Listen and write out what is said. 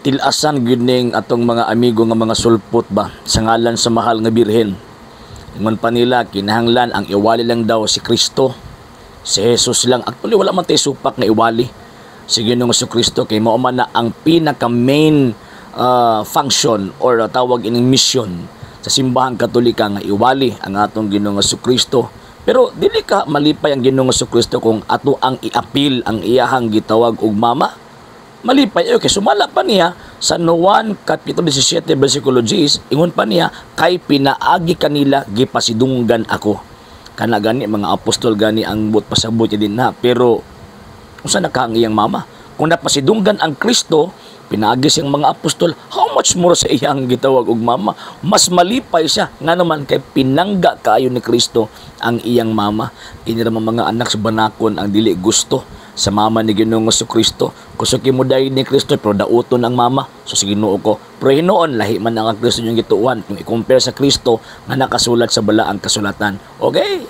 tilasan gining atong mga amigo nga mga sulpot ba sa ngalan sa mahal nga birhen. Ingon pa nila kinahanglan ang iwali lang daw si Kristo, si Jesus lang. Actually wala man tay supak nga iwali si Ginoong Kristo kay mao man na ang pinaka main function or tawag ining mission sa simbahang Katolika nga iwali ang atong Ginoong Kristo. Pero dili ka malipay ang Ginoong Kristo kung ato ang iapil ang iyahang gitawag og mama. Malipay okay, sumala pa niya sa Juan Kapitulo 17 versikulo 10, ingon pa niya kay pinaagi kanila gipasidunggan ako. Kana gani mga apostol gani ang but pasabot din na, pero unsa naka ang iyang mama? Kung napasidunggan ang Kristo, pinaagi siyang mga apostol, how much more sa iyang gitawag og mama? Mas malipay siya nga naman kay pinangga kaayo ni Kristo ang iyang mama. Ini mga anak sa banakon ang dili gusto sa mama ni Ginoong Kristo. Kusuki mo dahil ni Kristo pero dauton ang mama. So sige Ginoo ko. Pero hinoon lahi man ang Kristo yung gituan. Yung i-compare sa Kristo nga nakasulat sa balaang kasulatan. Okay?